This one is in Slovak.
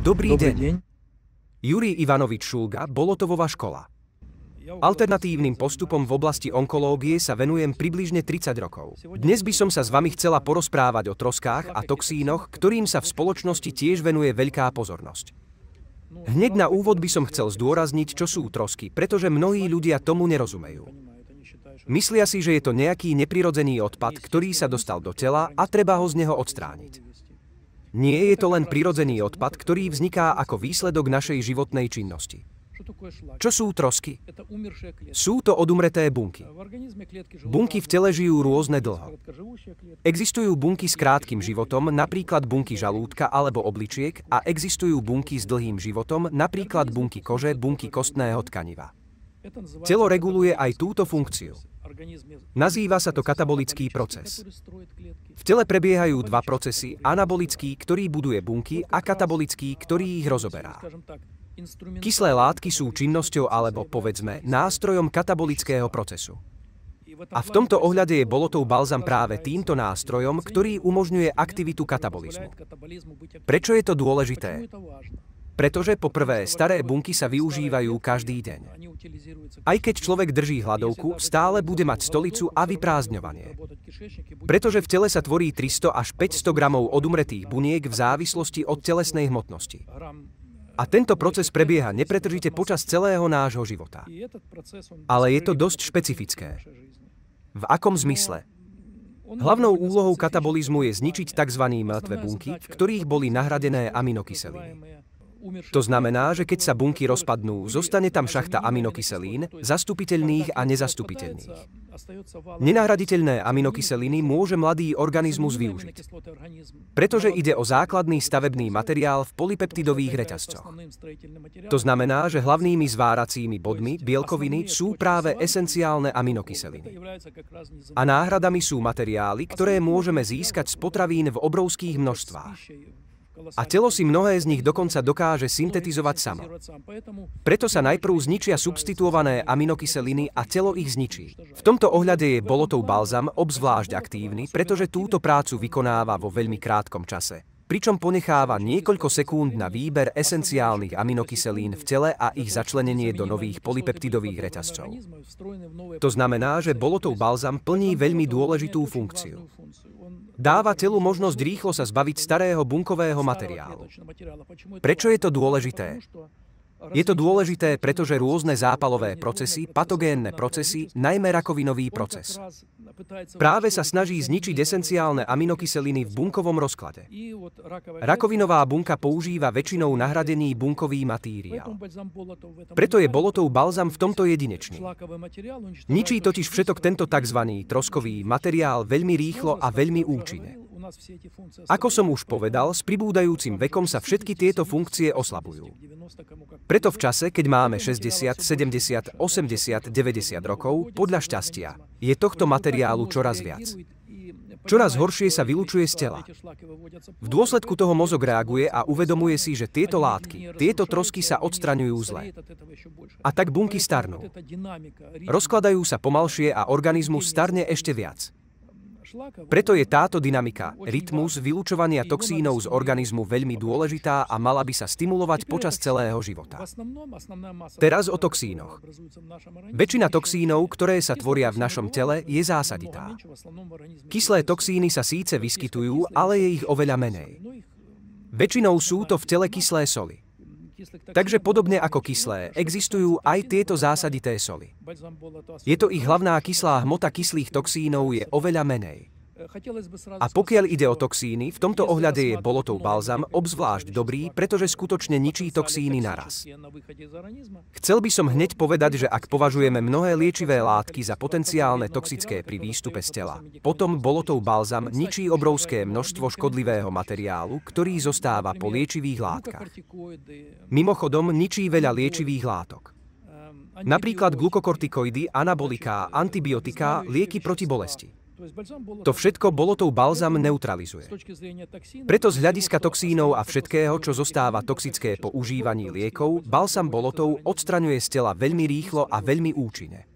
Dobrý Dobrý deň. deň. Jurij Ivanovič Šulga, Bolotovová škola. Alternatívnym postupom v oblasti onkológie sa venujem približne 30 rokov. Dnes by som sa s vami chcela porozprávať o troskách a toxínoch, ktorým sa v spoločnosti tiež venuje veľká pozornosť. Hneď na úvod by som chcel zdôrazniť, čo sú trosky, pretože mnohí ľudia tomu nerozumejú. Myslia si, že je to nejaký neprirodzený odpad, ktorý sa dostal do tela a treba ho z neho odstrániť. Nie je to len prirodzený odpad, ktorý vzniká ako výsledok našej životnej činnosti. Čo sú trosky? Sú to odumreté bunky. Bunky v tele žijú rôzne dlho. Existujú bunky s krátkym životom, napríklad bunky žalúdka alebo obličiek, a existujú bunky s dlhým životom, napríklad bunky kože, bunky kostného tkaniva. Telo reguluje aj túto funkciu. Nazýva sa to katabolický proces. V tele prebiehajú dva procesy, anabolický, ktorý buduje bunky, a katabolický, ktorý ich rozoberá. Kyslé látky sú činnosťou alebo, povedzme, nástrojom katabolického procesu. A v tomto ohľade je Bolotov balzam práve týmto nástrojom, ktorý umožňuje aktivitu katabolizmu. Prečo je to dôležité? Pretože, poprvé, staré bunky sa využívajú každý deň. Aj keď človek drží hladovku, stále bude mať stolicu a vyprázdňovanie. Pretože v tele sa tvorí 300 až 500 gramov odumretých buniek v závislosti od telesnej hmotnosti. A tento proces prebieha nepretržite počas celého nášho života. Ale je to dosť špecifické. V akom zmysle? Hlavnou úlohou katabolizmu je zničiť tzv. Mŕtve bunky, v ktorých boli nahradené aminokyseliny. To znamená, že keď sa bunky rozpadnú, zostane tam šachta aminokyselín, zastupiteľných a nezastupiteľných. Nenahraditeľné aminokyseliny môže mladý organizmus využiť, pretože ide o základný stavebný materiál v polypeptidových reťazcoch. To znamená, že hlavnými zváracími bodmi bielkoviny sú práve esenciálne aminokyseliny. A náhradami sú materiály, ktoré môžeme získať z potravín v obrovských množstvách. A telo si mnohé z nich dokonca dokáže syntetizovať samo. Preto sa najprv zničia substituované aminokyseliny a telo ich zničí. V tomto ohľade je Bolotov balzam obzvlášť aktívny, pretože túto prácu vykonáva vo veľmi krátkom čase, pričom ponecháva niekoľko sekúnd na výber esenciálnych aminokyselín v tele a ich začlenenie do nových polypeptidových reťazcov. To znamená, že Bolotov balzam plní veľmi dôležitú funkciu. Dáva telu možnosť rýchlo sa zbaviť starého bunkového materiálu. Prečo je to dôležité? Je to dôležité, pretože rôzne zápalové procesy, patogénne procesy, najmä rakovinový proces, práve sa snaží zničiť esenciálne aminokyseliny v bunkovom rozklade. Rakovinová bunka používa väčšinou nahradený bunkový materiál. Preto je Bolotov balzam v tomto jedinečný. Ničí totiž všetok tento tzv. Troskový materiál veľmi rýchlo a veľmi účinne. Ako som už povedal, s pribúdajúcim vekom sa všetky tieto funkcie oslabujú. Preto v čase, keď máme 60, 70, 80, 90 rokov, podľa šťastia, je tohto materiálu čoraz viac. Čoraz horšie sa vylučuje z tela. V dôsledku toho mozog reaguje a uvedomuje si, že tieto látky, tieto trosky sa odstraňujú zle. A tak bunky starnú. Rozkladajú sa pomalšie a organizmus starne ešte viac. Preto je táto dynamika, rytmus vylučovania toxínov z organizmu veľmi dôležitá a mala by sa stimulovať počas celého života. Teraz o toxínoch. Väčšina toxínov, ktoré sa tvoria v našom tele, je zásaditá. Kyslé toxíny sa síce vyskytujú, ale je ich oveľa menej. Väčšinou sú to v tele kyslé soli. Takže podobne ako kyslé, existujú aj tieto zásadité soli. Je to ich hlavná kyslá hmota kyslých toxínov je oveľa menej. A pokiaľ ide o toxíny, v tomto ohľade je Bolotov balzam obzvlášť dobrý, pretože skutočne ničí toxíny naraz. Chcel by som hneď povedať, že ak považujeme mnohé liečivé látky za potenciálne toxické pri výstupe z tela, potom Bolotov balzam ničí obrovské množstvo škodlivého materiálu, ktorý zostáva po liečivých látkach. Mimochodom, ničí veľa liečivých látok. Napríklad glukokortikoidy, anaboliká, antibiotiká, lieky proti bolesti. To všetko Bolotov balzam neutralizuje. Preto z hľadiska toxínov a všetkého, čo zostáva toxické po užívaní liekov, balzam Bolotov odstraňuje z tela veľmi rýchlo a veľmi účinne.